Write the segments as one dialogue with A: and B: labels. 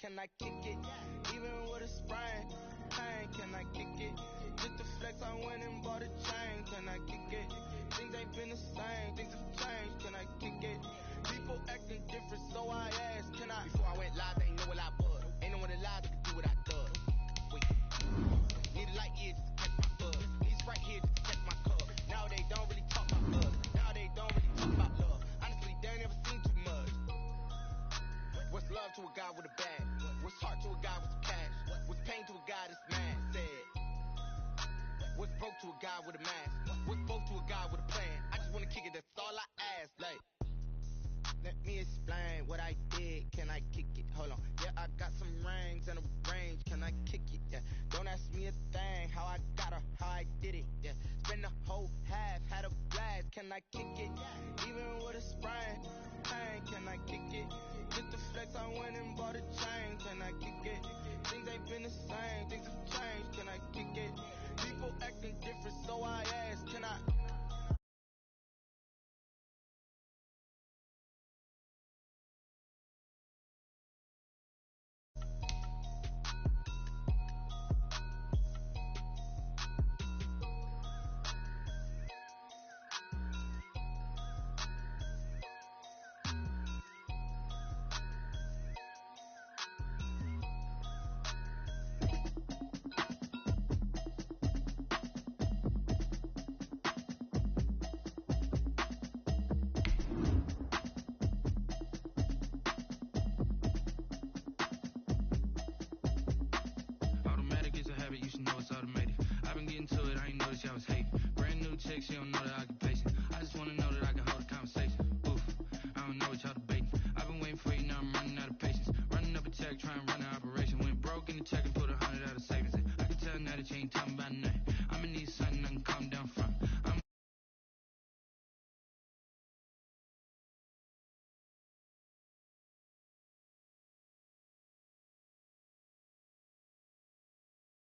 A: Can I kick it? Even with a sprain, pain, can I kick it? Just the flex, I went and bought a chain. Can I kick it? Things ain't been the same, things have changed. Can I kick it? People acting different, so I asked, can I? Before I went live, they ain't know what I was. Ain't no one alive that could do what I does. Wait, need a light year just to catch my buzz. Need Sprite here just to catch my cup. Now they don't really talk about us. Now they don't really talk about love. Honestly, they ain't never seen too much. What's love to a guy with a bag? What's heart to a guy with some cash? What's pain to a guy that's mad? Said. What's broke to a guy with a mask? What's broke to a guy with a plan? I just wanna kick it, that's all I ask. Like, let me explain what I did. Can I kick it? Hold on. Yeah, I got some rings and a range. Can I kick it? Yeah. Don't ask me a thing. How I got her, how I did it. Yeah. Spend the whole half, had a blast. Can I kick it? Even with a sprain, pain. Can I kick it? Just the flex, I went and bought a chain. Can I kick it? Things ain't been the same, things have changed. Can I kick it? People acting different, so I asked, can I?
B: She don't know the occupation. I just wanna know that I can hold a conversation. Oof, I don't know what y'all debating. I've been waiting for you, now I'm running out of patience. Running up a check, trying to run an operation. Went broke in the check and put 100 out of savings in. I can tell now that you ain't talking about nothing. I'm in need something I can calm down from.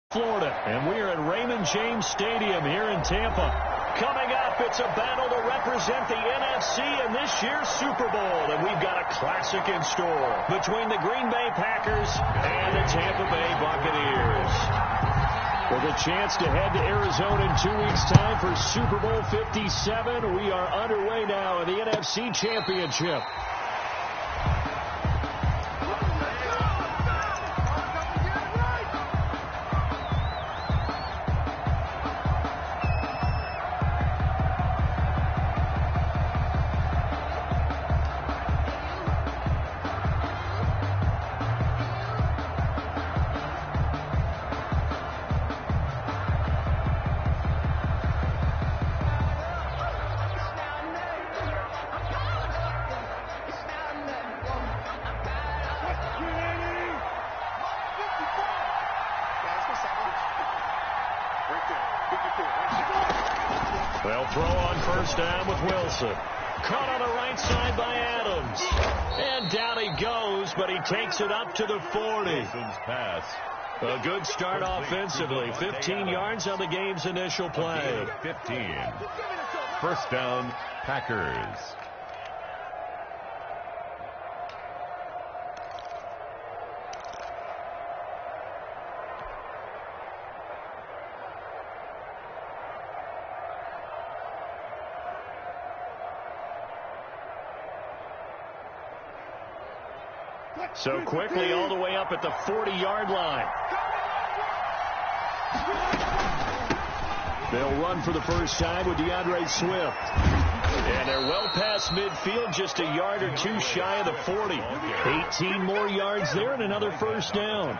C: Florida, and we are at Raymond James Stadium here in Tampa. Coming up, it's a battle to represent the NFC in this year's Super Bowl, and we've got a classic in store between the Green Bay Packers and the Tampa Bay Buccaneers. With a chance to head to Arizona in 2 weeks' time for Super Bowl 57, we are underway now in the NFC Championship. They'll throw on first down with Wilson. Caught on the right side by Adams. And down he goes, but he takes it up to the 40.
D: Pass.
C: A good start offensively. 15 yards on the game's initial play.
D: 15. First down, Packers.
C: So quickly all the way up at the 40-yard line. They'll run for the first time with DeAndre Swift. And they're well past midfield, just a yard or two shy of the 40. 18 more yards there and another first down.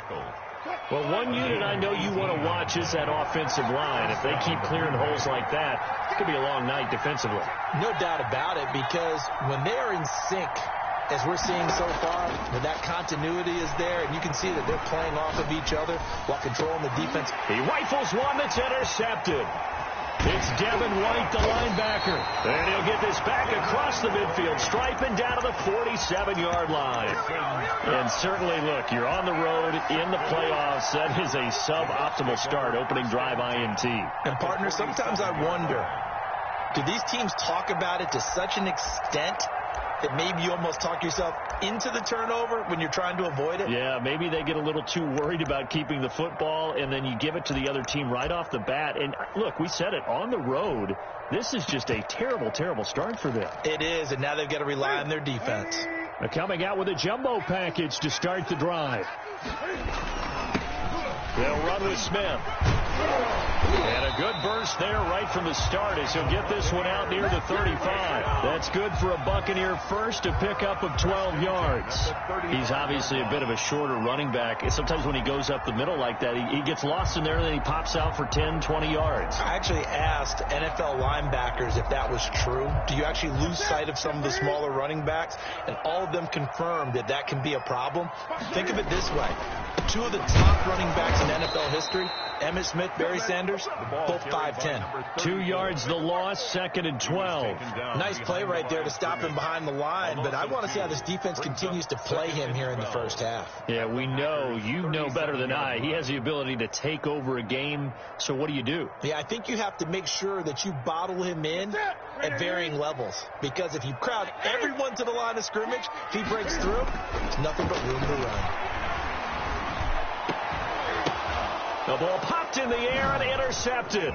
C: Well, one unit I know you want to watch is that offensive line. If they keep clearing holes like that, it could be a long night defensively.
E: No doubt about it, because when they are in sync, as we're seeing so far, when that continuity is there, and you can see that they're playing off of each other while controlling the defense.
C: He rifles one that's intercepted. It's Devin White, the linebacker. And he'll get this back across the midfield, striping down to the 47-yard line. And certainly, look, you're on the road in the playoffs. That is a suboptimal start, opening drive INT.
E: And, partner, sometimes I wonder, do these teams talk about it to such an extent that maybe you almost talk yourself into the turnover when you're trying to avoid it?
C: Yeah, maybe they get a little too worried about keeping the football, and then you give it to the other team right off the bat. And, look, we said it, on the road, this is just a terrible, terrible start for them.
E: It is, and now they've got to rely on their defense.
C: They're coming out with a jumbo package to start the drive. They'll run with Smith. And a good burst there right from the start as he'll get this one out near the 35. That's good for a Buccaneer first, a pickup of 12 yards. He's obviously a bit of a shorter running back. Sometimes when he goes up the middle like that, he gets lost in there and then he pops out for 10, 20 yards.
E: I actually asked NFL linebackers if that was true. Do you actually lose sight of some of the smaller running backs? And all of them confirmed that that can be a problem. Think of it this way. Two of the top running backs in NFL history, Emmitt Smith, Barry Sanders, both 5'10".
C: 2 yards the loss, 2nd and 12.
E: Nice play right there to stop him behind the line, but I want to see how this defense continues to play him here in the first half.
C: Yeah, we know, you know better than I, he has the ability to take over a game, so what do?
E: Yeah, I think you have to make sure that you bottle him in at varying levels, because if you crowd everyone to the line of scrimmage, if he breaks through, there's nothing but room to run.
C: The ball popped in the air and intercepted.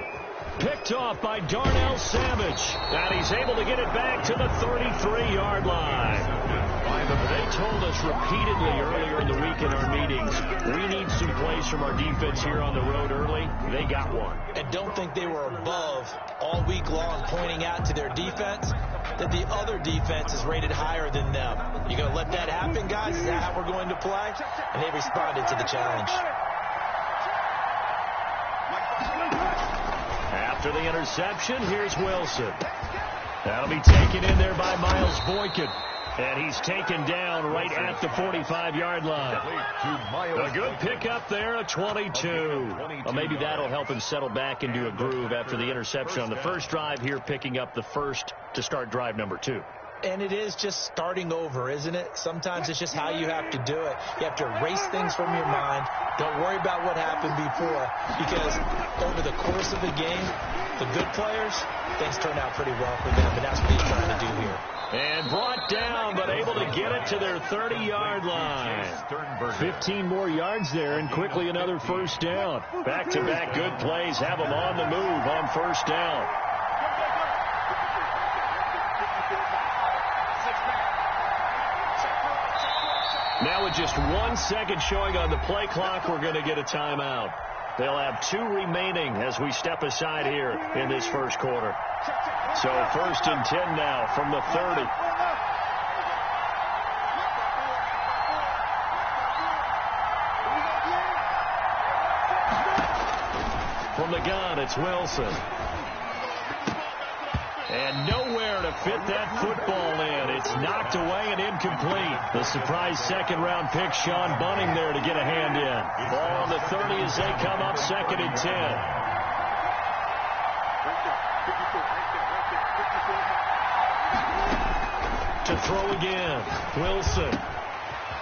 C: Picked off by Darnell Savage. And he's able to get it back to the 33-yard line. They told us repeatedly earlier in the week in our meetings, we need some plays from our defense here on the road early. They got one.
E: And don't think they were above all week long pointing out to their defense that the other defense is rated higher than them. You going to let that happen, guys? Is that how we're going to play? And they responded to the challenge.
C: After the interception, here's Wilson. That'll be taken in there by Miles Boykin. And he's taken down right at the 45-yard line. A good pickup there, a 22. Well, maybe that'll help him settle back into a groove after the interception on the first drive here, picking up the first to start drive number 2.
E: And it is just starting over, isn't it? Sometimes it's just how you have to do it. You have to erase things from your mind. Don't worry about what happened before, because over the course of the game, the good players, things turn out pretty well for them, and that's what he's trying to do here.
C: And brought down, but able to get it to their 30-yard line. 15 more yards there, and quickly another first down. Back-to-back good plays have them on the move on first down. Now with just 1 second showing on the play clock, we're going to get a timeout. They'll have 2 remaining as we step aside here in this first quarter. So 1st and 10 now from the 30. From the gun, it's Wilson. And nowhere to fit that football in. It's knocked away and incomplete. The surprise second-round pick, Sean Bunning, there to get a hand in. Ball on the 30 as they come up 2nd and 10. To throw again, Wilson.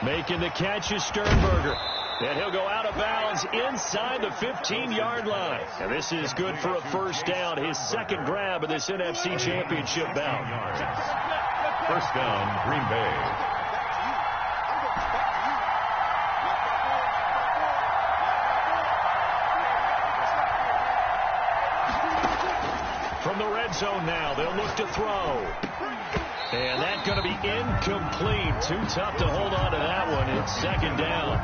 C: Making the catch is Sternberger. And he'll go out of bounds inside the 15-yard line. And this is good for a first down, his second grab of this NFC Championship bout.
D: First down, Green Bay.
C: From the red zone now, they'll look to throw. And that's going to be incomplete. Too tough to hold on to that one. It's second down.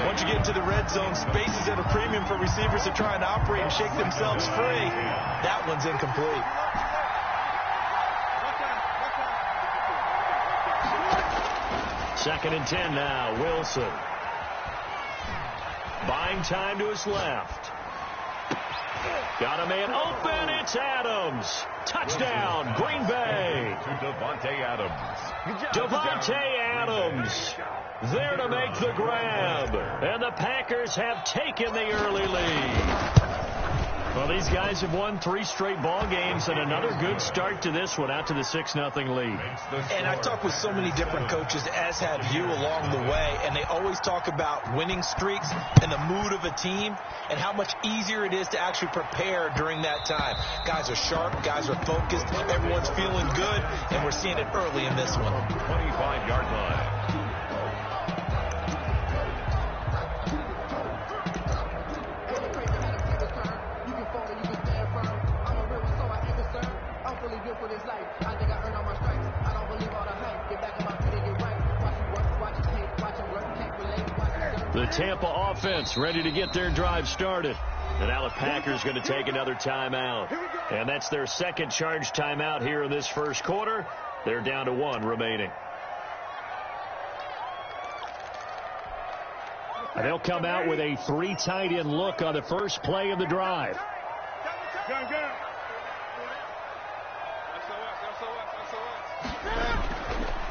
E: Once you get into the red zone, space is at a premium for receivers to try and operate and shake themselves free. That one's incomplete.
C: Second and 10 now, Wilson. Buying time to his left. Got a man open, it's Adams. Touchdown, Green Bay.
D: To Devontae Adams.
C: Devontae Adams there to make the grab. And the Packers have taken the early lead. Well, these guys have won 3 straight ball games and another good start to this one, out to the 6-0 lead.
E: And I've talked with so many different coaches, as have you, along the way, and they always talk about winning streaks and the mood of a team and how much easier it is to actually prepare during that time. Guys are sharp, guys are focused, everyone's feeling good, and we're seeing it early in this one.
D: 25-yard line.
C: The Tampa offense ready to get their drive started. And now the Packers going to take another timeout. And that's their second charge timeout here in this first quarter. They're down to 1 remaining. And they'll come out with a 3 tight end look on the first play of the drive.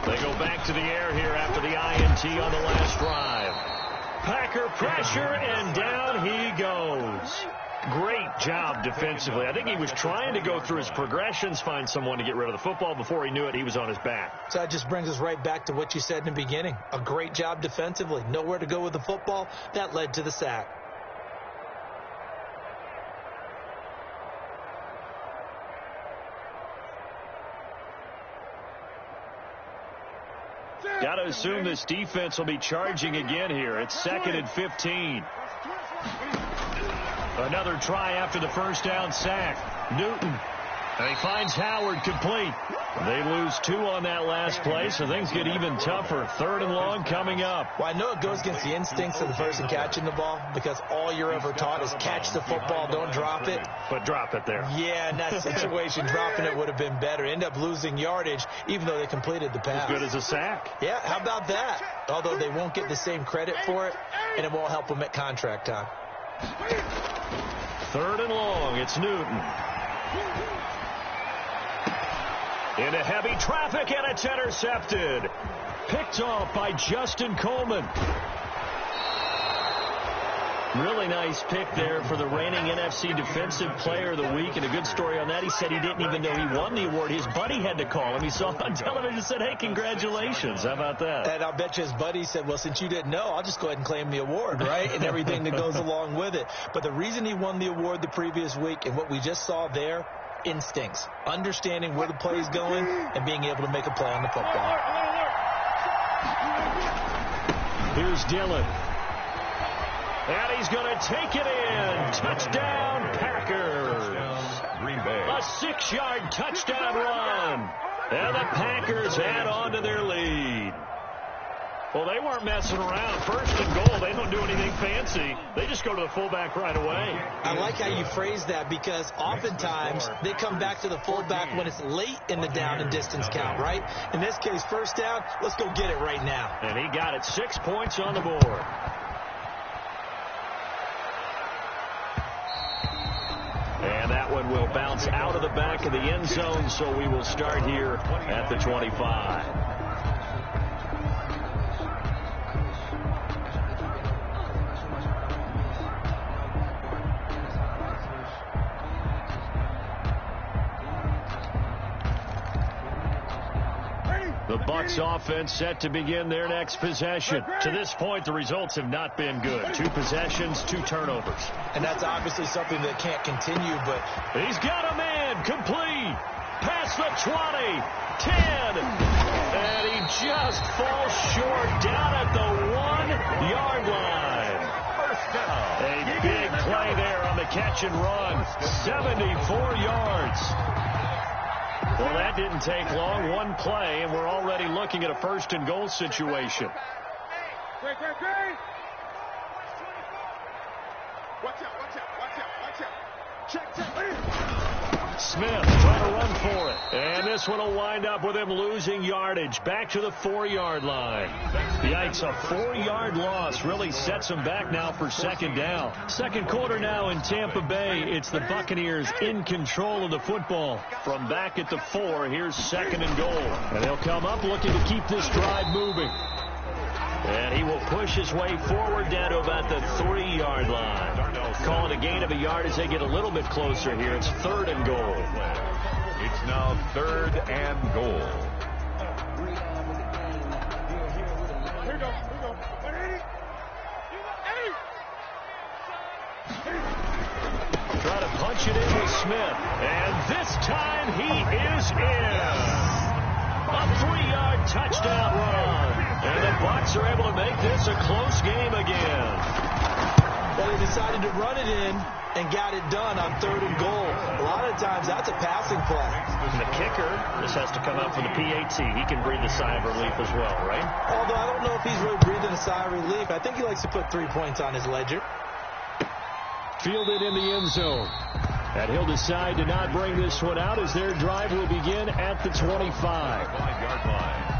C: They go back to the air here after the INT on the last drive. Packer pressure, and down he goes. Great job defensively. I think he was trying to go through his progressions, find someone to get rid of the football. Before he knew it, he was on his back.
E: So that just brings us right back to what you said in the beginning. A great job defensively. Nowhere to go with the football. That led to the sack.
C: Got to assume this defense will be charging again here. It's 2nd and 15. Another try after the first down sack. Newton. And he finds Howard complete. They lose 2 on that last play, so things get even tougher. 3rd and long coming up.
E: Well, I know it goes against the instincts of the person catching the ball, because all you're ever taught is catch the football, don't drop it.
C: But drop it there.
E: Yeah, in that situation, dropping it would have been better. End up losing yardage, even though they completed the pass.
C: As good as a sack.
E: Yeah, how about that? Although they won't get the same credit for it, and it won't help them at contract time.
C: 3rd and long. It's Newton. Into heavy traffic, and it's intercepted. Picked off by Justin Coleman. Really nice pick there for the reigning NFC Defensive Player of the Week. And a good story on that, he said he didn't even know he won the award. His buddy had to call him. He saw it on television and said, hey, congratulations. How about that?
E: And I'll bet you his buddy said, well, since you didn't know, I'll just go ahead and claim the award, right? And everything that goes along with it. But the reason he won the award the previous week, and what we just saw there, instincts, understanding where the play is going, and being able to make a play on the football.
C: Here's Dillon. And he's going to take it in. Touchdown, Packers.
D: Green Bay.
C: A 6-yard touchdown run. And the Packers add on to their lead. Well, they weren't messing around. 1st and goal, they don't do anything fancy. They just go to the fullback right away.
E: I like how you phrase that, because oftentimes they come back to the fullback when it's late in the down and distance count, right? In this case, 1st down, let's go get it right now.
C: And he got it. 6 points on the board. And that one will bounce out of the back of the end zone, so we will start here at the 25. The Bucs offense set to begin their next possession. To this point, the results have not been good. 2 possessions, 2 turnovers.
E: And that's obviously something that can't continue, but
C: he's got a man complete. Past the 20, 10, and he just falls short down at the 1-yard line.
D: First down.
C: A big play there on the catch and run. 74 yards. Well, that didn't take long. 1 play, and we're already looking at a 1st and goal situation.
A: Great. Watch out. Check.
C: Smith trying to run for it. And this one will wind up with him losing yardage. Back to the 4-yard line. Yikes, a 4-yard loss really sets him back now for 2nd down. 2nd quarter now in Tampa Bay. It's the Buccaneers in control of the football. From back at the 4, here's 2nd and goal. And they'll come up looking to keep this drive moving. And he will push his way forward down to about the 3-yard line. Call it a gain of a yard as they get a little bit closer here. It's 3rd and goal.
D: It's now 3rd and goal.
C: Try to punch it in with Smith. And this time he is in. A 3-yard touchdown run. And the Bucs are able to make this a close game again.
E: Well, they decided to run it in and got it done on 3rd and goal. A lot of times that's a passing play.
C: And the kicker, this has to come out for the PAT. He can breathe a sigh of relief as well, right?
E: Although I don't know if he's really breathing a sigh of relief. I think he likes to put 3 points on his ledger.
C: Fielded in the end zone. And he'll decide to not bring this one out as their drive will begin at the 25.
D: 5-yard line.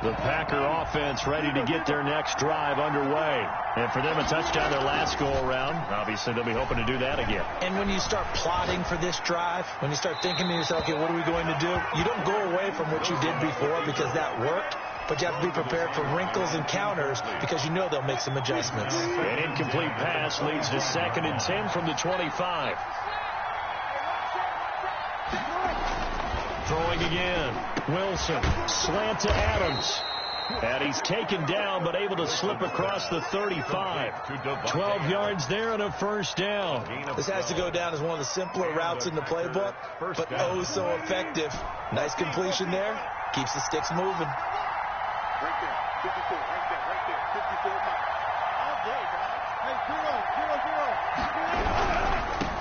C: The Packer offense ready to get their next drive underway. And for them, a touchdown their last go-around. Obviously, they'll be hoping to do that again.
E: And when you start plotting for this drive, when you start thinking to yourself, okay, what are we going to do? You don't go away from what you did before because that worked. But you have to be prepared for wrinkles and counters because you know they'll make some adjustments.
C: An incomplete pass leads to 2nd and 10 from the 25. Throwing again. Wilson. Slant to Adams. And he's taken down but able to slip across the 35. 12 yards there and a 1st down.
E: This has to go down as one of the simpler routes in the playbook, but oh so effective. Nice completion there. Keeps the sticks moving.
F: Right there, 54, right there, 54. All day, guys. Hey, 0, 0,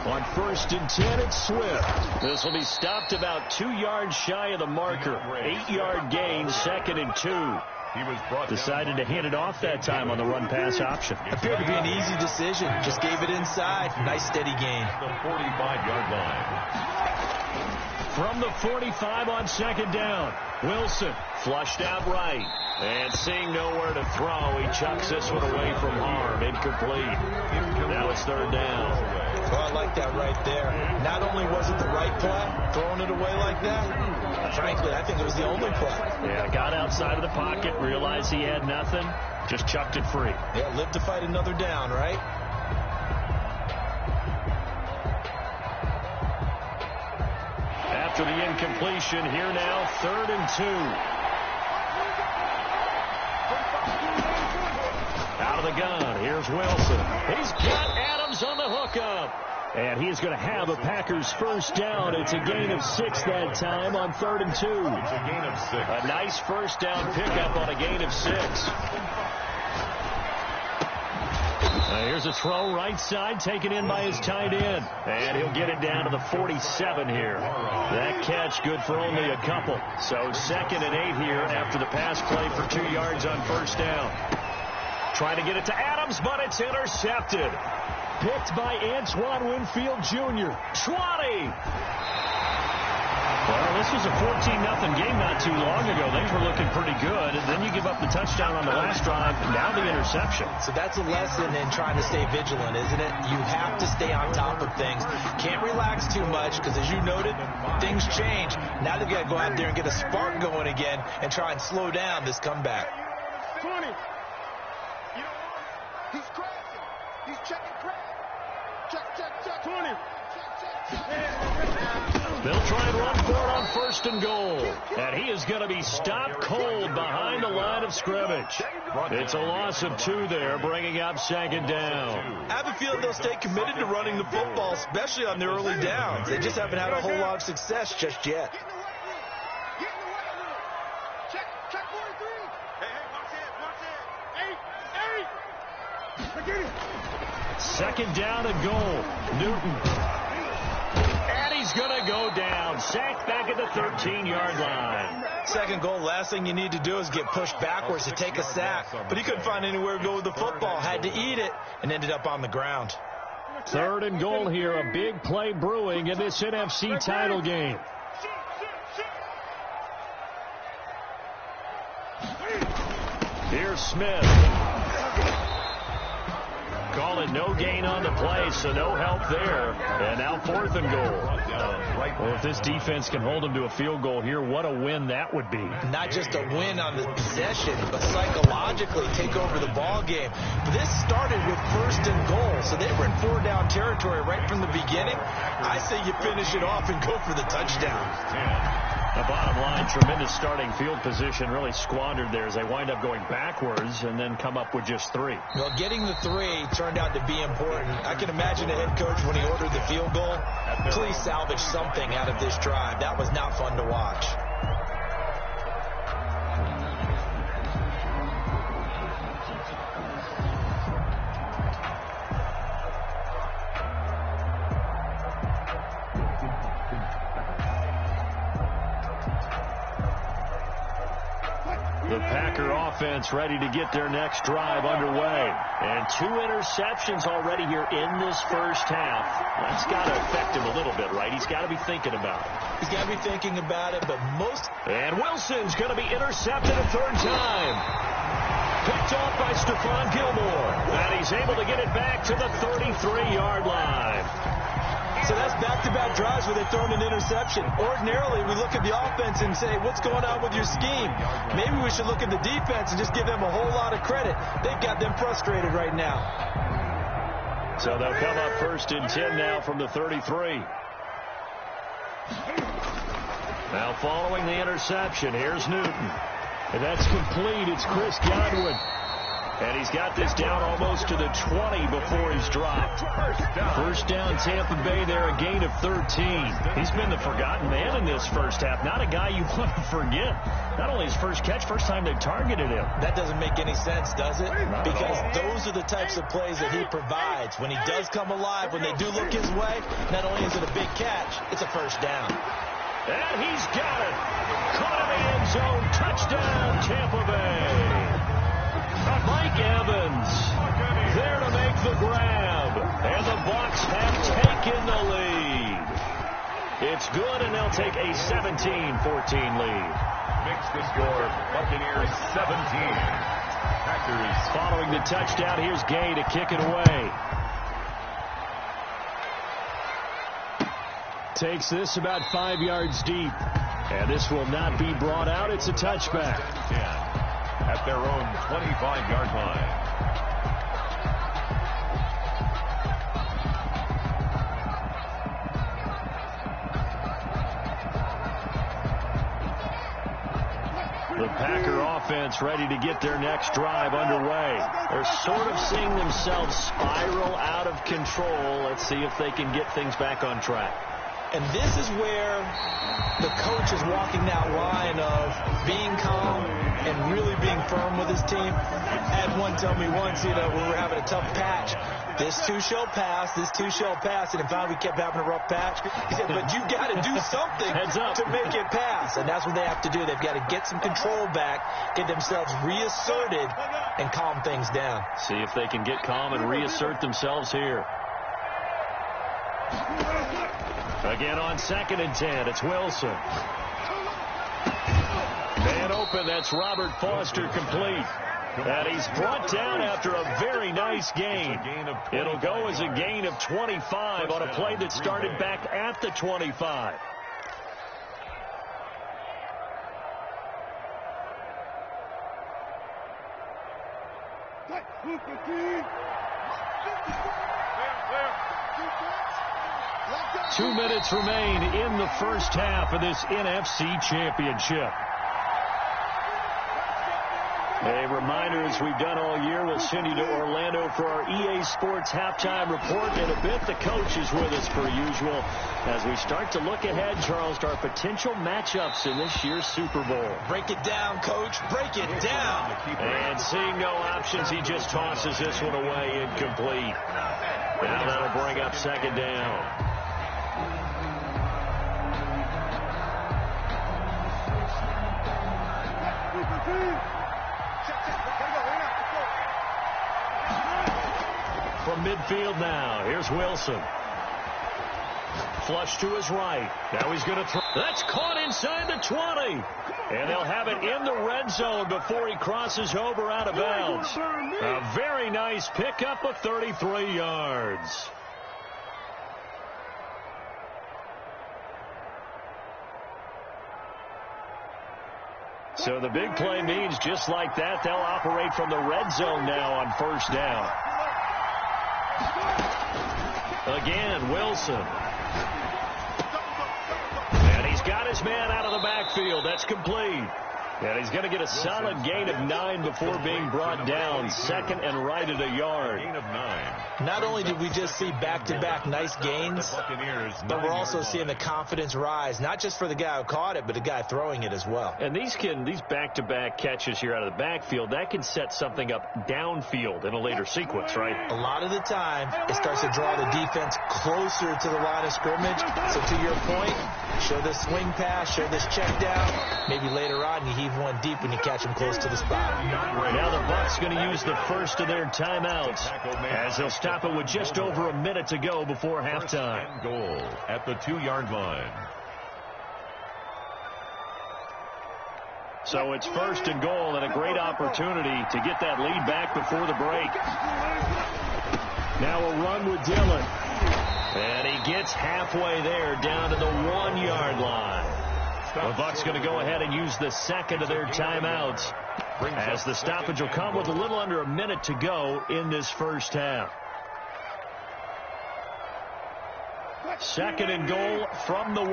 F: 0.
C: On 1st and 10, it's Swift. This will be stopped about 2 yards shy of the marker. 8-yard gain, 2nd and 2.
D: He was brought
C: Decided to hand it off that time on the run-pass option.
E: Appeared to be an easy decision. Just gave it inside. Nice steady gain.
D: the 45-yard line.
C: From the 45 on 2nd down. Wilson flushed out right. And seeing nowhere to throw, he chucks this one away from harm. Incomplete. Now it's 3rd down.
E: Well, I like that right there. Not only was it the right play, throwing it away like that, frankly, I think it was the only play.
C: Yeah, got outside of the pocket, realized he had nothing, just chucked it free.
E: Yeah, live to fight another down, right?
C: After the incompletion, here now, 3rd and 2. Out of the gun, here's Wilson. He's got Adams on the hookup. And he's going to have a Packers 1st down. It's a gain of 6 that time on 3rd and 2.
D: It's a gain of 6.
C: A nice 1st down pickup on a gain of 6. Here's a throw right side taken in by his tight end. And he'll get it down to the 47 here. That catch good for only a couple. So 2nd and 8 here after the pass play for 2 yards on 1st down. Trying to get it to Adams, but it's intercepted. Picked by Antoine Winfield Jr. 20. Well, this was a 14-0 game not too long ago. Things were looking pretty good. And then you give up the touchdown on the last drive, and now the interception.
E: So that's a lesson in trying to stay vigilant, isn't it? You have to stay on top of things. Can't relax too much because, as you noted, things change. Now they've got to go out there and get a spark going again and try and slow down this comeback.
F: 20. He's crashing. He's checking crack. Check. 20.
C: They'll try and run for it on 1st and goal. And he is going to be stopped cold behind the line of scrimmage. It's a loss of 2 there, bringing up 2nd down.
E: I have a feeling they'll stay committed to running the football, especially on their early downs. They just haven't had a whole lot of success just yet.
F: Check 43. Hey, watch it.
C: 2nd down and goal. Newton. And he's going to go down. Sacked back at the 13-yard line.
E: 2nd goal, last thing you need to do is get pushed backwards to take a sack. But he couldn't find anywhere to go with the football. Had to eat it and ended up on the ground.
C: 3rd and goal here. A big play brewing in this NFC title game. Here's Smith. call it no gain on the play, so no help there. And now 4th and goal. Well, if this defense can hold them to a field goal here, what a win that would be.
E: Not just a win on the possession, but psychologically take over the ball game. This started with 1st and goal, so they were in 4-down territory right from the beginning. I say you finish it off and go for the touchdown.
C: The bottom line, tremendous starting field position, really squandered there as they wind up going backwards and then come up with just 3.
E: Well, getting the 3 turned out to be important. I can imagine the head coach when he ordered the field goal. Please salvage something out of this drive. That was not fun to watch.
C: The Packer offense ready to get their next drive underway. And 2 interceptions already here in this first half. That's got to affect him a little bit, right? He's got to be thinking about it.
E: He's got to be thinking about it, but most...
C: And Wilson's going to be intercepted a 3rd time. Picked off by Stephon Gilmore. And he's able to get it back to the 33-yard line.
E: So that's back-to-back drives where they've thrown an interception. Ordinarily, we look at the offense and say, what's going on with your scheme? Maybe we should look at the defense and just give them a whole lot of credit. They've got them frustrated right now.
C: So they'll come up 1st and 10 now from the 33. Now following the interception, here's Newton. And that's complete. It's Chris Godwin. And he's got this down almost to the 20 before he's dropped. 1st down, Tampa Bay there, a gain of 13. He's been the forgotten man in this first half. Not a guy you want to forget. Not only his first catch, first time they've targeted him.
E: That doesn't make any sense, does it? Because those are the types of plays that he provides. When he does come alive, when they do look his way, not only is it a big catch, it's a 1st down.
C: And he's got it. Caught in the end zone. Touchdown, Tampa Bay. Mike Evans there to make the grab. And the Bucs have taken the lead. It's good, and they'll take a 17-14 lead.
D: Makes the score Buccaneers 17. Packers
C: following the touchdown. Here's Gay to kick it away. Takes this about 5 yards deep. And this will not be brought out. It's a touchback.
D: At their own 25-yard line.
C: The Packer offense ready to get their next drive underway. They're sort of seeing themselves spiral out of control. Let's see if they can get things back on track.
E: And this is where the coach is walking that line of being calm and really being firm with his team. I had one tell me once, we were having a tough patch. This too shall pass, this too shall pass. And in fact, we kept having a rough patch. He said, but you got to do something to make it pass. And that's what they have to do. They've got to get some control back, get themselves reasserted, and calm things down.
C: See if they can get calm and reassert themselves here. Again on 2nd and 10, it's Wilson. Man open, that's Robert Foster complete. And he's brought down after a very nice gain. It'll go as a gain of 25 on a play that started back at the 25. Two minutes remain in the first half of this NFC Championship. A reminder, as we've done all year, we'll send you to Orlando for our EA Sports halftime report. In a bit, the coach is with us per usual as we start to look ahead, Charles, to our potential matchups in this year's Super Bowl.
E: Break it down, coach. Break it down.
C: And seeing no options, he just tosses this one away incomplete. Now that'll bring up 2nd down. From midfield now, here's Wilson. flush to his right. Now he's going to throw. That's caught inside the 20. And they'll have it in the red zone before he crosses over out of bounds. A very nice pickup of 33 yards. So the big play means just like that, they'll operate from the red zone now on first down. Again, Wilson. And he's got his man out of the backfield. That's complete. And he's going to get a solid gain of 9 before being brought down. Second and right at a yard.
D: Gain of 9.
E: Not only did we just see back-to-back nice gains, but we're also seeing the confidence rise, not just for the guy who caught it, but the guy throwing it as well.
C: And these back-to-back catches here out of the backfield, that can set something up downfield in a later sequence, right?
E: A lot of the time, it starts to draw the defense closer to the line of scrimmage. So to your point, show this swing pass, show this check down. Maybe later on you heave one deep when you catch him close to the spot.
C: Now the Bucs going to use the first of their timeouts as they'll stop it with just over a minute to go before halftime.
D: Goal at the 2-yard line.
C: So it's first and goal and a great opportunity to get that lead back before the break. Now a run with Dillon. And he gets halfway there down to the 1-yard line. The Bucs going to go ahead and use the second of their timeouts as the stoppage will come with a little under a minute to go in this first half. Second and goal from the 1.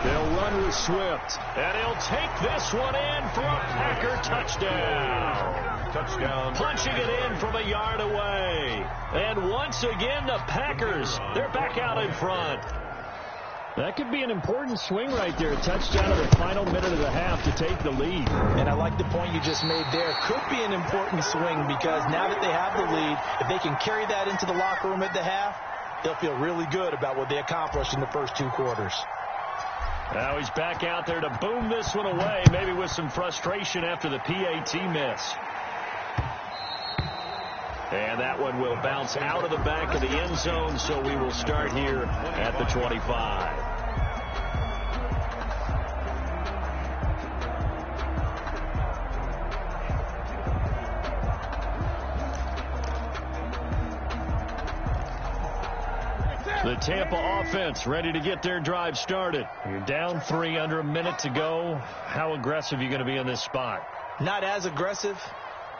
C: They'll run with Swift, and he'll take this one in for a Packer touchdown. Punching it in from a yard away. And once again, the Packers, they're back out in front. That could be an important swing right there. A touchdown in the final minute of the half to take the lead.
E: And I like the point you just made there. Could be an important swing because now that they have the lead, if they can carry that into the locker room at the half, they'll feel really good about what they accomplished in the first 2 quarters.
C: Now he's back out there to boom this one away, maybe with some frustration after the PAT miss. And that one will bounce out of the back of the end zone, so we will start here at the 25. The Tampa offense ready to get their drive started. You're down 3, under a minute to go. How aggressive are you going to be in this spot?
E: Not as aggressive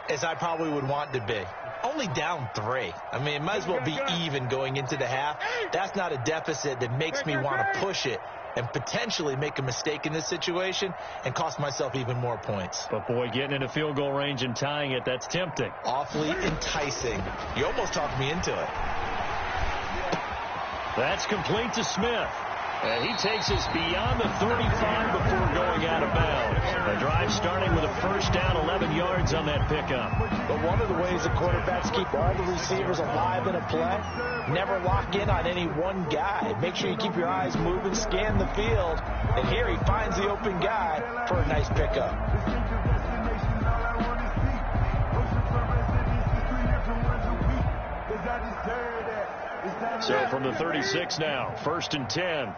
E: as I probably would want to be. Only down 3. I mean, it might as well be even going into the half. That's not a deficit that makes me want to push it and potentially make a mistake in this situation and cost myself even more points.
C: But, boy, getting into field goal range and tying it, that's tempting.
E: Awfully enticing. You almost talked me into it.
C: That's complete to Smith. And he takes us beyond the 35 before going out of bounds. The drive starting with a first down, 11 yards on that pickup.
E: But one of the ways the quarterbacks keep all the receivers alive in a play, never lock in on any one guy. Make sure you keep your eyes moving, scan the field. And here he finds the open guy for a nice pickup.
C: So from the 36 now, first and 10.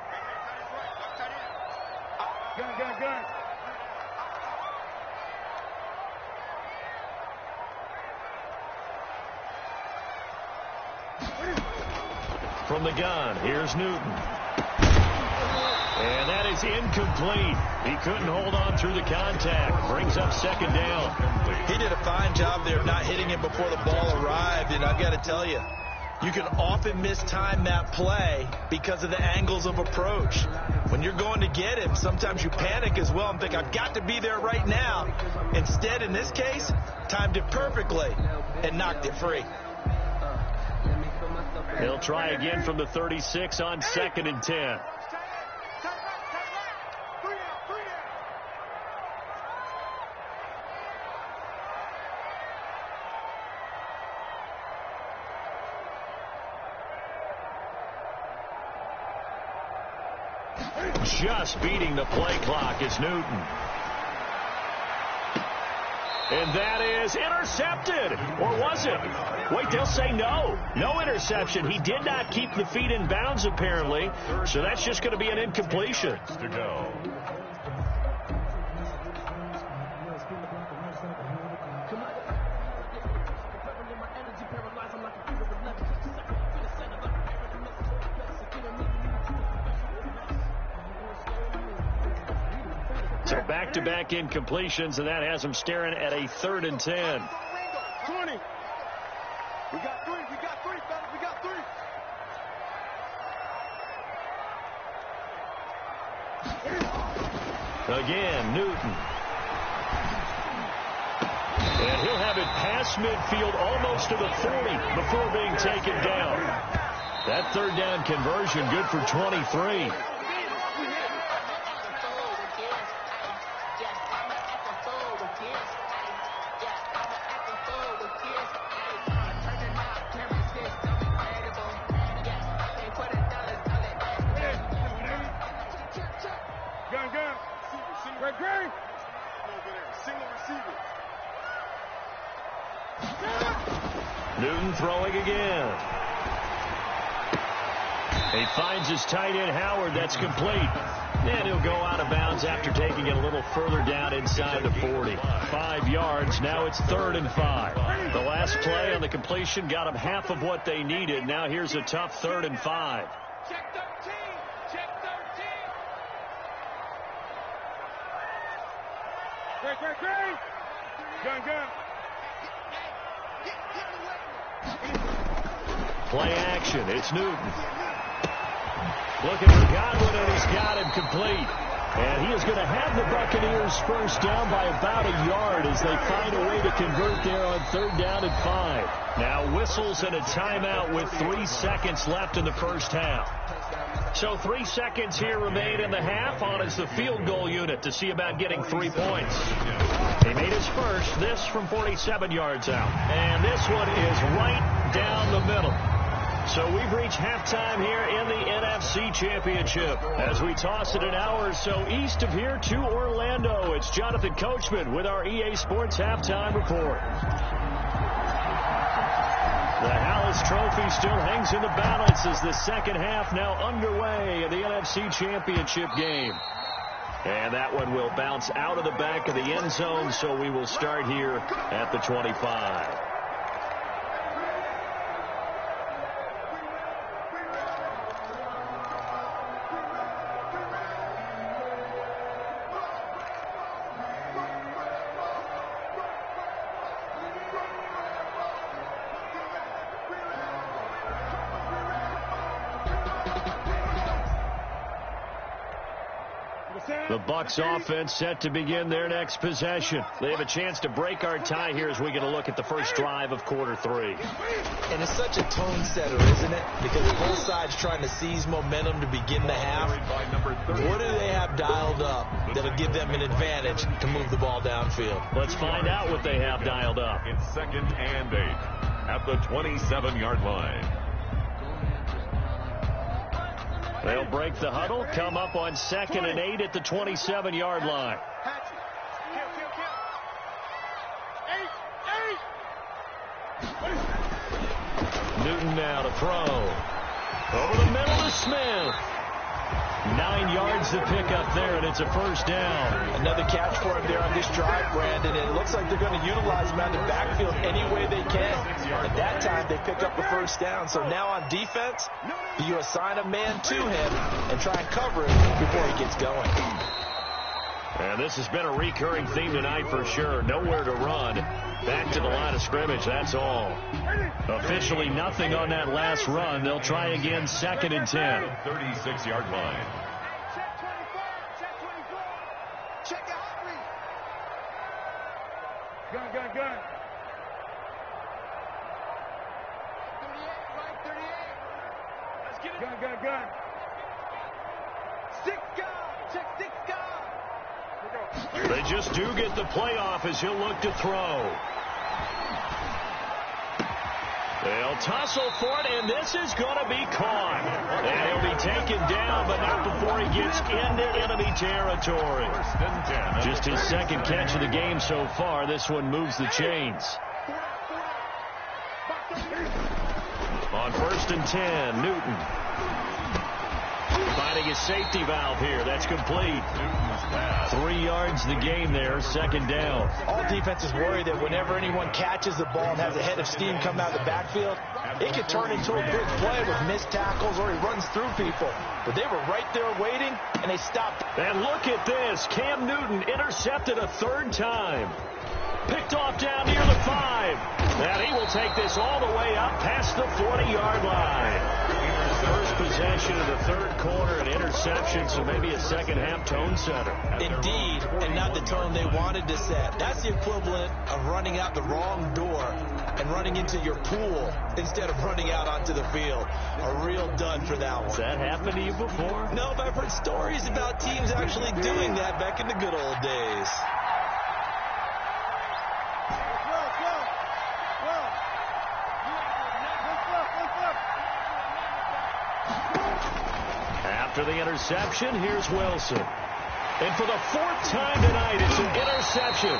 C: From the gun, here's Newton. And that is incomplete. He couldn't hold on through the contact. Brings up second down.
E: He did a fine job there of not hitting him before the ball arrived, and I've got to tell you, you can often mistime that play because of the angles of approach. When you're going to get him, sometimes you panic as well and think, I've got to be there right now. Instead, in this case, timed it perfectly and knocked it free.
C: He'll try again from the 36 on second and 10. Just beating the play clock is Newton. And that is intercepted. Or was it? Wait, they'll say no. No interception. He did not keep the feet in bounds, apparently. So that's just going to be an incompletion.
D: To go.
C: So back-to-back incompletions, and that has him staring at a 3rd and 10.
F: 20. We got three, fellas. We got three.
C: Again, Newton. And he'll have it past midfield almost to the 40 before being taken down. That 3rd down conversion good for 23. Newton throwing again. He finds his tight end, Howard. That's complete. And he'll go out of bounds after taking it a little further down inside the 40. 5 yards. Now it's 3rd and 5. The last play on the completion got them half of what they needed. Now here's a tough 3rd and 5.
A: Check 13. Check 13.
F: Great. Gun.
C: Play action. It's Newton. Looking for Godwin, and he's got him complete. And he is going to have the Buccaneers first down by about a yard as they find a way to convert there on 3rd down and 5. Now whistles and a timeout with 3 seconds left in the first half. So 3 seconds here remain in the half. On is the field goal unit to see about getting 3 points. He made his first, this from 47 yards out. And this one is right down the middle. So we've reached halftime here in the NFC Championship. As we toss it an hour or so east of here to Orlando, it's Jonathan Coachman with our EA Sports Halftime Report. The Hallis Trophy still hangs in the balance as the second half now underway in the NFC Championship game. And that one will bounce out of the back of the end zone, so we will start here at the 25. The Bucs offense set to begin their next possession. They have a chance to break our tie here as we get a look at the first drive of quarter 3.
E: And it's such a tone setter, isn't it? Because both sides trying to seize momentum to begin the half. What do they have dialed up that'll give them an advantage to move the ball downfield?
C: Let's find out what they have dialed up.
D: It's 2nd and 8 at the 27-yard line.
C: They'll break the huddle, come up on 2nd and 8 at the 27-yard line. Newton now to throw. Over the middle to Smith. 9 yards to pick up there, and it's a first down.
E: Another catch for him there on this drive, Brandon, and it looks like they're going to utilize him out of the backfield any way they can. At that time, they picked up the first down. So now on defense, you assign a man to him and try and cover him before he gets going.
C: And this has been a recurring theme tonight for sure. Nowhere to run. Back to the line of scrimmage, that's all. Officially nothing on that last run. They'll try again 2nd and 10.
D: 36-yard line.
A: Check 24. Check 24. Check your heart rate.
F: Gun.
A: 38, right? 38. Let's get it.
F: Gun.
A: 6 guard. Check 6 guard.
C: They just do get the playoff as he'll look to throw. They'll tussle for it, and this is going to be caught. And he'll be taken down, but not before he gets into enemy territory. Just his second catch of the game so far. This one moves the chains. On 1st and 10, Newton. Finding his safety valve here. That's complete. 3 yards the game there, 2nd down.
E: All defenses worry that whenever anyone catches the ball and has a head of steam come out of the backfield, it could turn into a big play with missed tackles or he runs through people. But they were right there waiting, and they stopped.
C: And look at this. Cam Newton intercepted a 3rd time. Picked off down near the 5. And he will take this all the way up past the 40-yard line. First possession of the 3rd quarter, an interception, so maybe a second-half tone setter.
E: Indeed, and not the tone they wanted to set. That's the equivalent of running out the wrong door and running into your pool instead of running out onto the field. A real dud for that one.
C: Has that happened to you before?
E: No, but I've heard stories about teams actually doing that back in the good old days.
C: After the interception, here's Wilson. And for the 4th time tonight, it's an interception.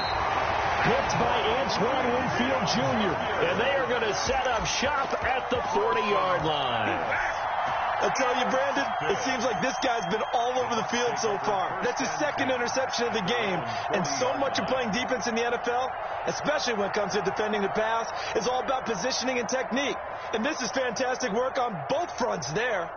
C: Picked by Antoine Winfield Jr. And they are going to set up shop at the 40-yard line.
E: I tell you, Brandon, it seems like this guy's been all over the field so far. That's his 2nd interception of the game. And so much of playing defense in the NFL, especially when it comes to defending the pass, is all about positioning and technique. And this is fantastic work on both fronts there.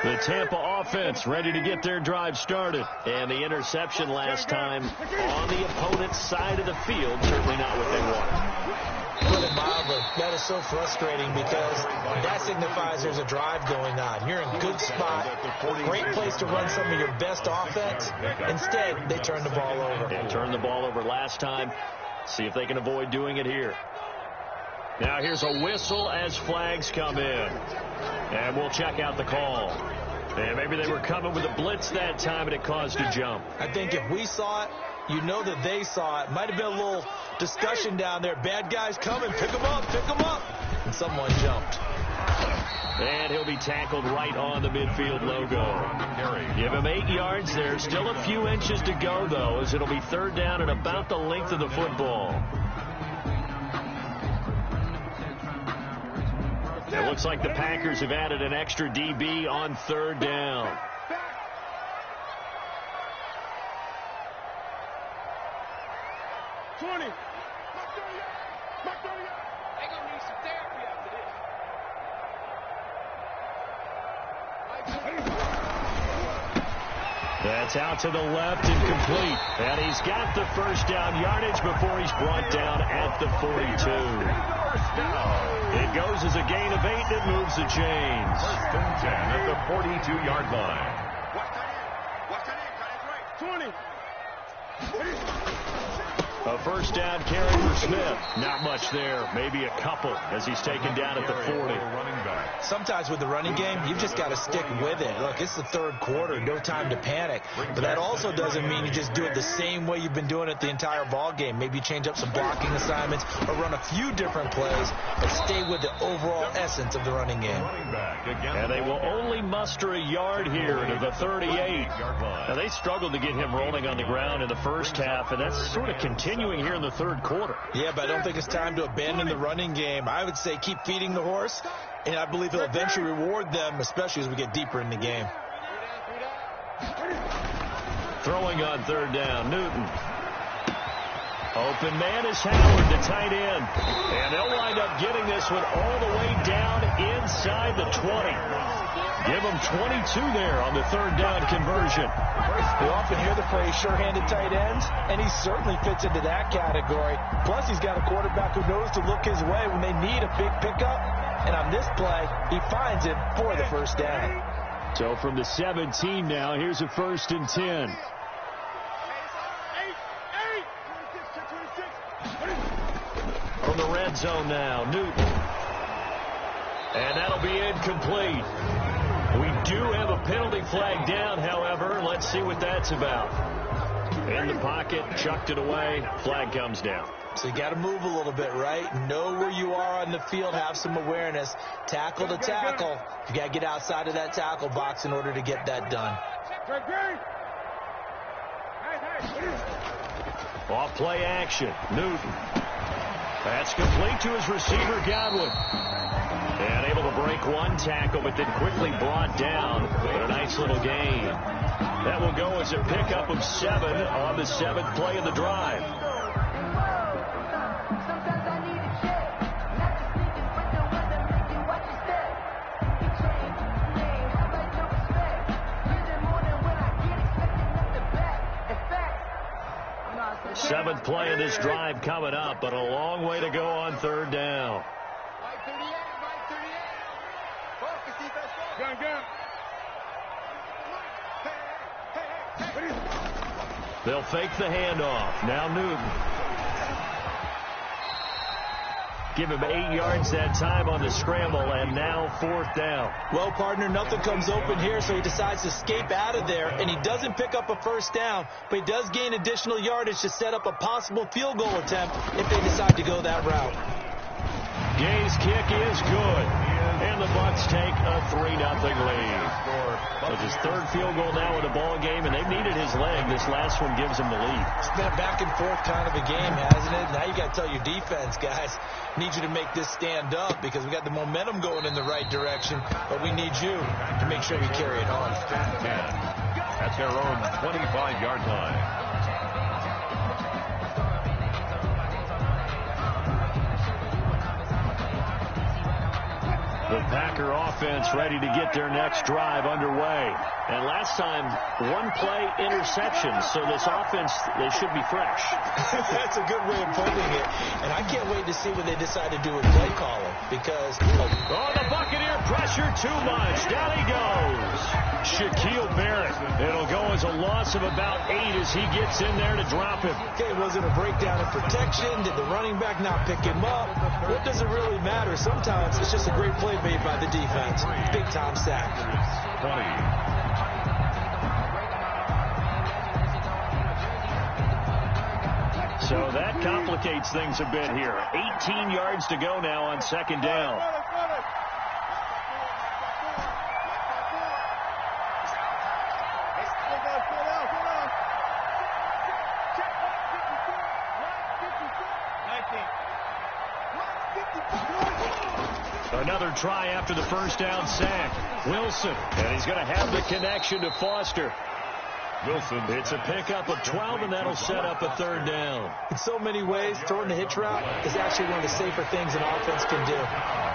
C: The Tampa offense ready to get their drive started. And the interception last time on the opponent's side of the field, certainly not what they wanted.
E: Put it mildly, that is so frustrating because that signifies there's a drive going on. You're in a good spot, great place to run some of your best offense. Instead, they turn the ball over.
C: They turned the ball over last time. See if they can avoid doing it here. Now here's a whistle as flags come in. And we'll check out the call. And maybe they were coming with a blitz that time and it caused a jump.
E: I think if we saw it, you know that they saw it. Might have been a little discussion down there. Bad guys coming. Pick them up. Pick them up. And someone jumped.
C: And he'll be tackled right on the midfield logo. Give him 8 yards there. Still a few inches to go, though, as it'll be 3rd down and about the length of the football. It looks like the Packers have added an extra DB on 3rd down. That's out to the left and complete. And he's got the 1st down yardage before he's brought down at the 42. It goes as a gain of 8 that moves the chains.
D: 1st and 10 at the 42-yard line.
C: 20. A 1st down carry for Smith. Not much there. Maybe a couple as he's taken down at the 40.
E: Sometimes with the running game, you've just got to stick with it. Look, it's the 3rd quarter. No time to panic. But that also doesn't mean you just do it the same way you've been doing it the entire ball game. Maybe change up some blocking assignments or run a few different plays, but stay with the overall essence of the running game.
C: And they will only muster a yard here to the 38. Now, they struggled to get him rolling on the ground in the 1st half, and that's sort of continuing here in the 3rd quarter.
E: Yeah, but I don't think it's time to abandon the running game. I would say keep feeding the horse, and I believe he'll eventually reward them, especially as we get deeper in the game.
C: Throwing on 3rd down, Newton. Open man is Howard, the tight end. And they'll wind up getting this one all the way down inside the 20. Give them 22 there on the 3rd down conversion.
E: We often hear the phrase sure-handed tight ends, and he certainly fits into that category. Plus, he's got a quarterback who knows to look his way when they need a big pickup. And on this play, he finds it for the 1st down.
C: So from the 17 now, here's a 1st and 10. From the red zone now, Newton. And that'll be incomplete. We do have a penalty flag down, however. Let's see what that's about. In the pocket, chucked it away, flag comes down.
E: So you got to move a little bit, right? Know where you are on the field, have some awareness. Tackle to tackle. You got to get outside of that tackle box in order to get that done.
C: Off play action. Newton. That's complete to his receiver, Godwin. And able to break one tackle, but then quickly brought down. But a nice little gain. That will go as a pickup of 7 on the 7th play of the drive. Seventh play of this drive coming up, but a long way to go on 3rd down. They'll fake the handoff. Now Newton. Give him 8 yards that time on the scramble, and now 4th down.
E: Well, partner, nothing comes open here, so he decides to escape out of there, and he doesn't pick up a 1st down, but he does gain additional yardage to set up a possible field goal attempt if they decide to go that route.
C: Gay's kick is good, and the Bucs take a 3-0 lead. It's his 3rd field goal now in the ball game, and they've needed his leg. This last one gives him the lead.
E: It's been a back-and-forth kind of a game, hasn't it? Now you got to tell your defense, guys, need you to make this stand up because we got the momentum going in the right direction, but we need you to make sure we carry it on.
D: That's their own 25-yard line.
C: The Packer offense ready to get their next drive underway. And last time, 1-play interception. So this offense, they should be fresh.
E: That's a good way of putting it. And I can't wait to see what they decide to do with play calling. Because,
C: oh, the Buccaneer pressure too much. Down he goes. Shaquille Barrett. It'll go as a loss of about 8 as he gets in there to drop him.
E: Okay, was it a breakdown in protection? Did the running back not pick him up? What does it really matter? Sometimes it's just a great play made by the defense. Big-time sack.
D: 20.
C: So that complicates things a bit here. 18 yards to go now on 2nd down. Another try after the 1st down sack. Wilson, and he's going to have the connection to Foster. Wilson. It's a pickup of 12, and that'll set up a 3rd down.
E: In so many ways, throwing the hitch route is actually one of the safer things an offense can do.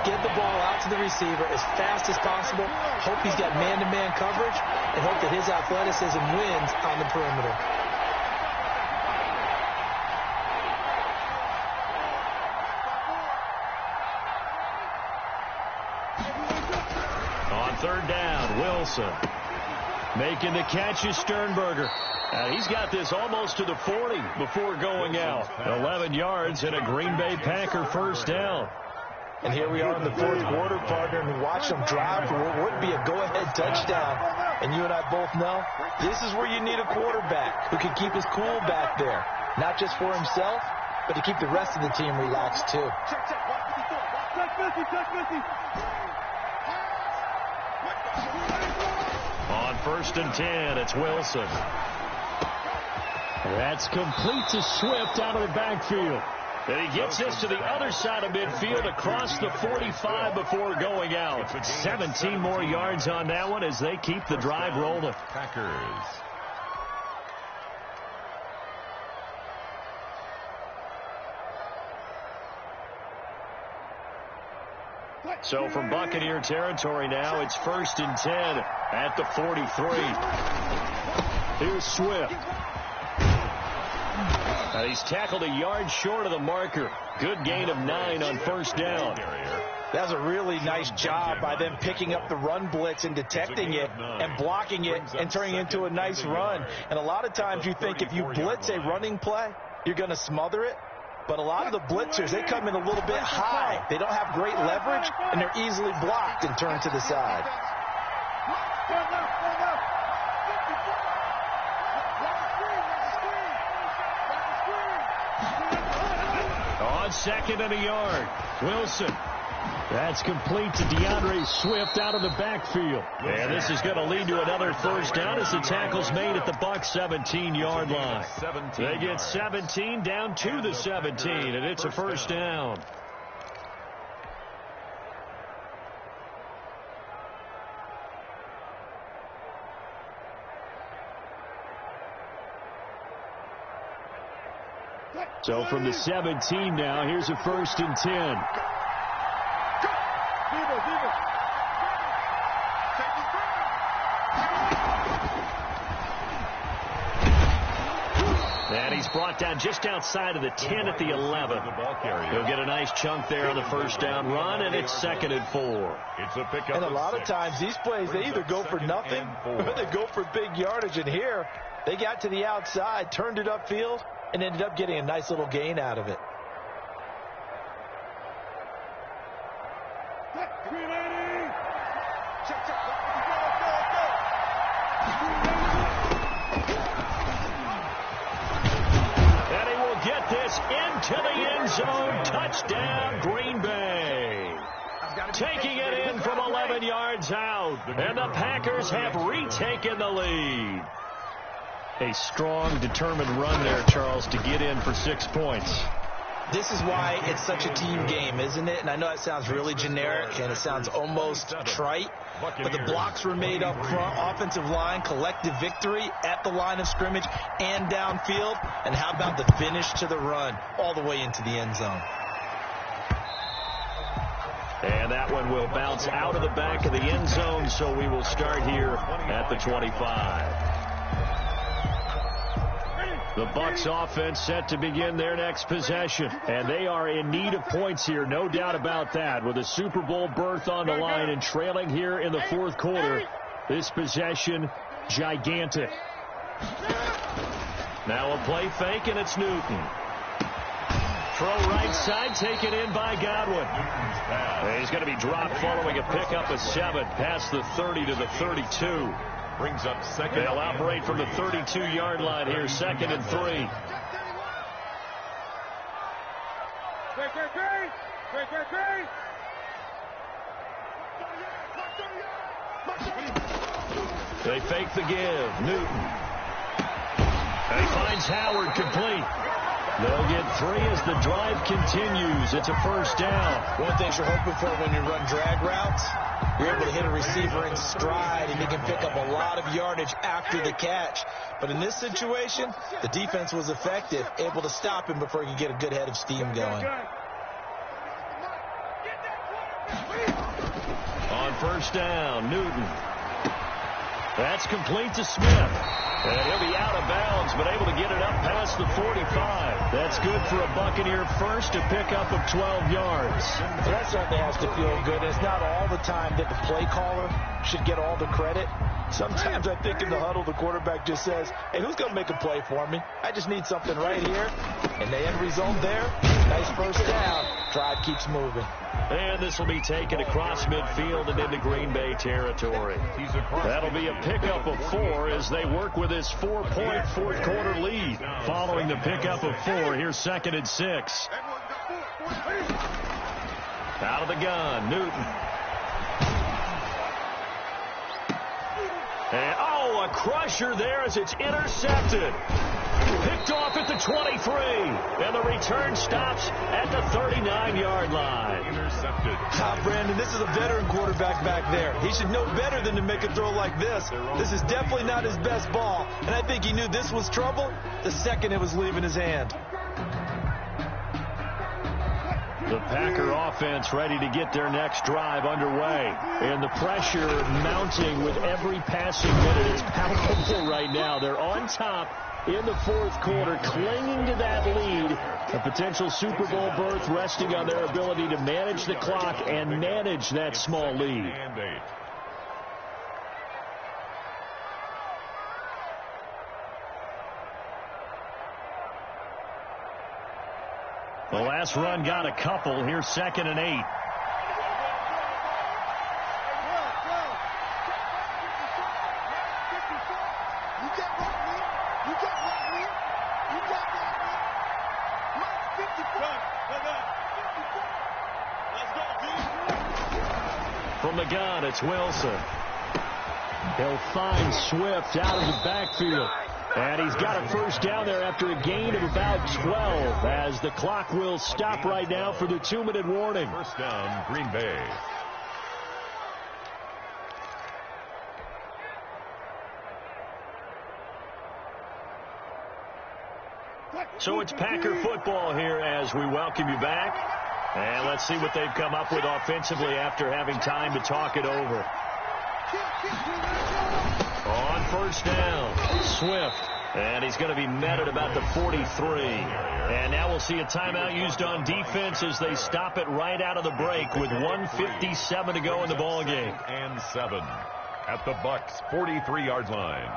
E: Get the ball out to the receiver as fast as possible, hope he's got man-to-man coverage, and hope that his athleticism wins on the perimeter.
C: On 3rd down, Wilson. Making the catch is Sternberger. He's got this almost to the 40 before going out. 11 yards and a Green Bay Packer 1st down.
E: And here we are in the 4th quarter, partner, and watch them drive for what would be a go-ahead touchdown. And you and I both know this is where you need a quarterback who can keep his cool back there. Not just for himself, but to keep the rest of the team relaxed, too.
C: On 1st and 10, it's Wilson. That's complete to Swift out of the backfield. And he gets this to the other side of midfield across the 45 before going out. 17 more yards on that one as they keep the drive rolling.
D: Packers.
C: So from Buccaneer territory now, it's 1st and 10 at the 43. Here's Swift. He's tackled a yard short of the marker. Good gain of 9 on 1st down.
E: That's a really nice job by them picking up the run blitz and detecting it and blocking it and turning it into a nice run. And a lot of times you think if you blitz a running play, you're going to smother it. But a lot of the blitzers, they come in a little bit high. They don't have great leverage, and they're easily blocked and turned to the side.
C: on 2nd and a yard. Wilson. That's complete to DeAndre Swift out of the backfield. And this is going to lead to another first down as the tackle's made at the Bucs 17-yard line. They get 17 down to the 17, and it's a first down. So from the 17 now, here's a 1st and 10. And he's brought down just outside of the 10 at the 11. He'll get a nice chunk there on the first down run, and it's 2nd and 4.
D: It's a pickup.
E: And a lot of times these plays, they either go for nothing or they go for big yardage. And here, they got to the outside, turned it upfield, and ended up getting a nice little gain out of it.
C: And he will get this into the end zone. Touchdown, Green Bay. Taking it in from 11 yards out. And the Packers have retaken the lead. A strong, determined run there, Charles, to get in for 6 points.
E: This is why it's such a team game, isn't it? And I know it sounds really generic and it sounds almost trite, but the blocks were made up front, offensive line, collective victory at the line of scrimmage and downfield. And how about the finish to the run all the way into the end zone?
C: And that one will bounce out of the back of the end zone, so we will start here at the 25. The Bucs offense set to begin their next possession. And they are in need of points here, no doubt about that. With a Super Bowl berth on the line and trailing here in the 4th quarter. This possession, gigantic. Now a play fake, and it's Newton. Throw right side, taken in by Godwin. He's going to be dropped following a pickup of 7 past the 30 to the 32.
D: Brings up 2nd.
C: They'll operate from the 32-yard line here, 2nd and 3. They fake the give. Newton. He finds Howard complete. They'll get 3 as the drive continues. It's a first down.
E: One of the things you're hoping for when you run drag routes, you're able to hit a receiver in stride, and he can pick up a lot of yardage after the catch. But in this situation, the defense was effective, able to stop him before he could get a good head of steam going.
C: On first down, Newton. That's complete to Smith. And he'll be out of bounds, but able to get it up past the 45. That's good for a Buccaneer first, a pickup of 12 yards.
E: That certainly has to feel good. It's not all the time that the play caller should get all the credit. Sometimes I think in the huddle, the quarterback just says, hey, who's going to make a play for me? I just need something right here. And the end result there, nice first down. Drive keeps moving.
C: And this will be taken across midfield and into Green Bay territory. That'll be a pickup of 4 as they work with his 4-point 4th quarter lead. Following the pickup of 4, here's 2nd and 6. Out of the gun, Newton. And, a crusher there as it's intercepted. Picked off at the 23. And the return stops at the 39-yard line.
D: Intercepted.
E: Brandon, this is a veteran quarterback back there. He should know better than to make a throw like this. This is definitely not his best ball. And I think he knew this was trouble the second it was leaving his hand.
C: The Packer offense ready to get their next drive underway. And the pressure mounting with every passing minute. It's palpable right now. They're on top in the 4th quarter, clinging to that lead. A potential Super Bowl berth resting on their ability to manage the clock and manage that small lead. The last run got a couple. Here's 2nd and 8. From the gun, it's Wilson. He'll find Swift out of the backfield. And he's got a first down there after a gain of about 12 as the clock will stop right now for the 2-minute warning.
D: First down, Green Bay.
C: So it's Packer football here as we welcome you back. And let's see what they've come up with offensively after having time to talk it over. On first down, Swift. And he's going to be met at about the 43. And now we'll see a timeout used on defense as they stop it right out of the break with 1:57 to go in the ballgame.
D: And 7 at the Bucs' 43-yard line.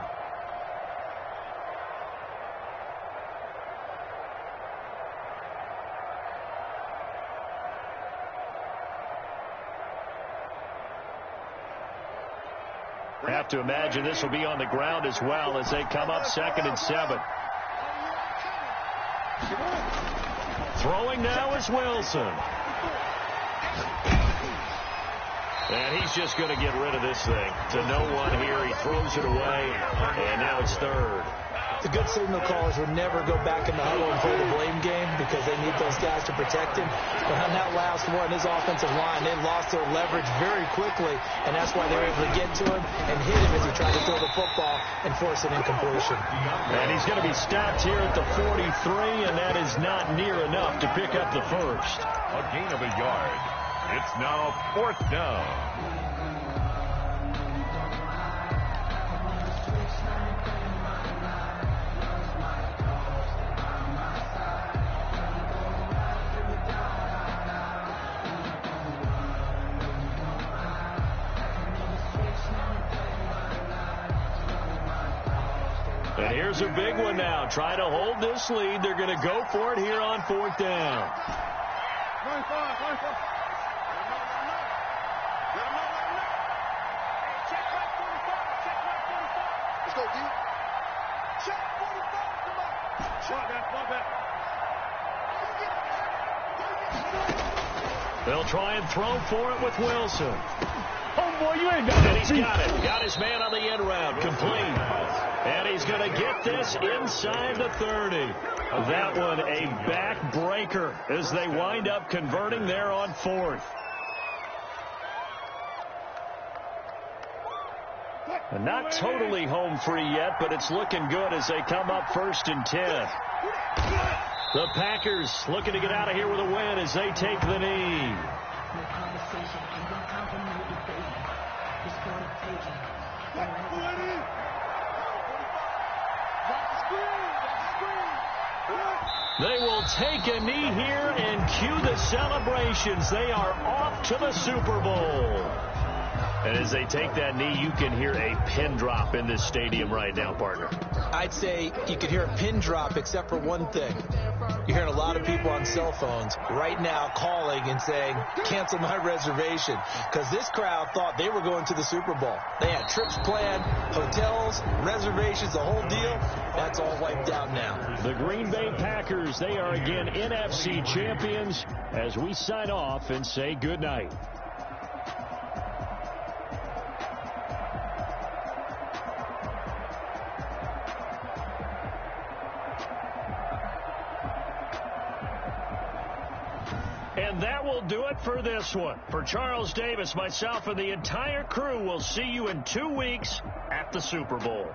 C: Have to imagine this will be on the ground as well as they come up 2nd and 7. Throwing now is Wilson. And he's just going to get rid of this thing. To no one here. He throws it away. And now it's 3rd.
E: The good signal callers would never go back in the huddle and play the blame game because they need those guys to protect him. But on that last one, his offensive line, they lost their leverage very quickly, and that's why they were able to get to him and hit him as he tried to throw the football and force an incompletion.
C: And he's going to be stopped here at the 43, and that is not near enough to pick up the first.
D: A gain of a yard. It's now 4th down.
C: And here's a big one now. Try to hold this lead. They're going to go for it here on 4th down.
F: Let's go, D. Check 45. Come on. Fall back.
C: They'll try and throw for it with Wilson. Oh, boy, you ain't got it. And he's got it. Got his man on the end route. Complete. And he's going to get this inside the 30. That one a backbreaker as they wind up converting there on 4th. And not totally home free yet, but it's looking good as they come up 1st and 10. The Packers looking to get out of here with a win as they take the knee. They will take a knee here and cue the celebrations. They are off to the Super Bowl. And as they take that knee, you can hear a pin drop in this stadium right now, partner.
E: I'd say you could hear a pin drop except for one thing. You're hearing a lot of people on cell phones right now calling and saying, cancel my reservation, because this crowd thought they were going to the Super Bowl. They had trips planned, hotels, reservations, the whole deal. That's all wiped out now.
C: The Green Bay Packers, they are again NFC champions as we sign off and say goodnight. And that will do it for this one. For Charles Davis, myself, and the entire crew, will see you in 2 weeks at the Super Bowl.